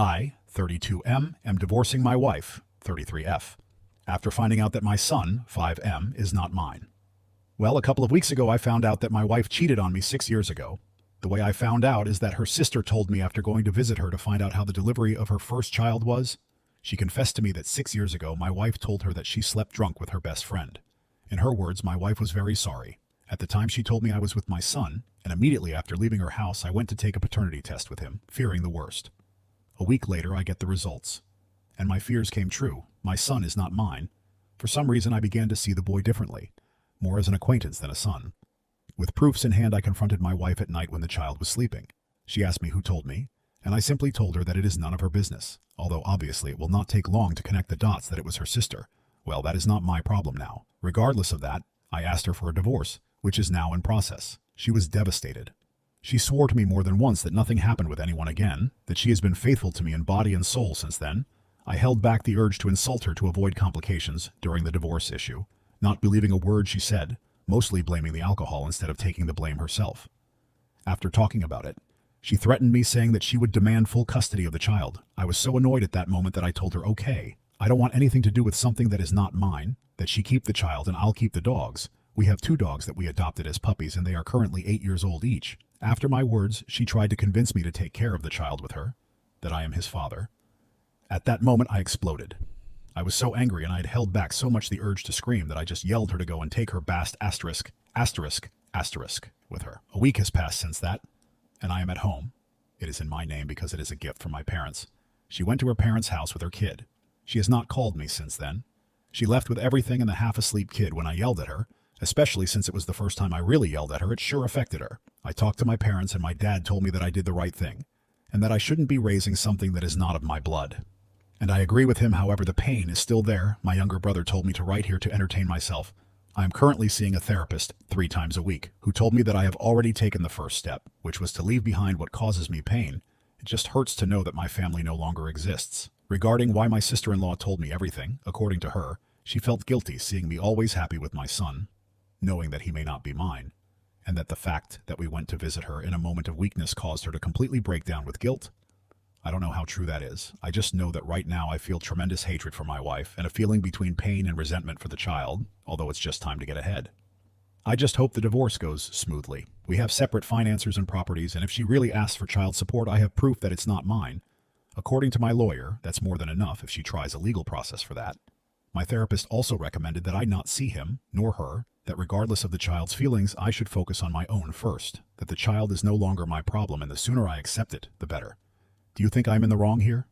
I, 32M, am divorcing my wife, 33F, after finding out that my son, 5M, is not mine. Well, a couple of weeks ago I found out that my wife cheated on me 6 years ago. The way I found out is that her sister told me after going to visit her to find out how the delivery of her first child was. She confessed to me that 6 years ago my wife told her that she slept drunk with her best friend. In her words, my wife was very sorry. At the time she told me I was with my son, and immediately after leaving her house I went to take a paternity test with him, fearing the worst. A week later I get the results. And my fears came true. My son is not mine. For some reason I began to see the boy differently, more as an acquaintance than a son. With proofs in hand I confronted my wife at night when the child was sleeping. She asked me who told me, and I simply told her that it is none of her business, although obviously it will not take long to connect the dots that it was her sister. Well, that is not my problem now. Regardless of that, I asked her for a divorce, which is now in process. She was devastated. She swore to me more than once that nothing happened with anyone again, that she has been faithful to me in body and soul since then. I held back the urge to insult her to avoid complications during the divorce issue, not believing a word she said, mostly blaming the alcohol instead of taking the blame herself. After talking about it, she threatened me saying that she would demand full custody of the child. I was so annoyed at that moment that I told her, okay, I don't want anything to do with something that is not mine, that she keep the child and I'll keep the dogs. We have 2 dogs that we adopted as puppies and they are currently 8 years old each. After my words, she tried to convince me to take care of the child with her, that I am his father. At that moment I exploded. I was so angry and I had held back so much the urge to scream that I just yelled her to go and take her bast asterisk with her. A week has passed since that, and I am at home. It is in my name because it is a gift from my parents. She went to her parents' house with her kid. She has not called me since then. She left with everything and the half-asleep kid when I yelled at her, especially since it was the first time I really yelled at her. It sure affected her. I talked to my parents and my dad told me that I did the right thing, and that I shouldn't be raising something that is not of my blood. And I agree with him, however, the pain is still there. My younger brother told me to write here to entertain myself. I am currently seeing a therapist 3 times a week, who told me that I have already taken the first step, which was to leave behind what causes me pain. It just hurts to know that my family no longer exists. Regarding why my sister-in-law told me everything, according to her, she felt guilty seeing me always happy with my son, knowing that he may not be mine, and that the fact that we went to visit her in a moment of weakness caused her to completely break down with guilt. I don't know how true that is. I just know that right now I feel tremendous hatred for my wife and a feeling between pain and resentment for the child, although it's just time to get ahead. I just hope the divorce goes smoothly. We have separate financiers and properties, and if she really asks for child support, I have proof that it's not mine. According to my lawyer, that's more than enough if she tries a legal process for that. My therapist also recommended that I not see him, nor her, that regardless of the child's feelings, I should focus on my own first, that the child is no longer my problem, and the sooner I accept it, the better. Do you think I'm in the wrong here?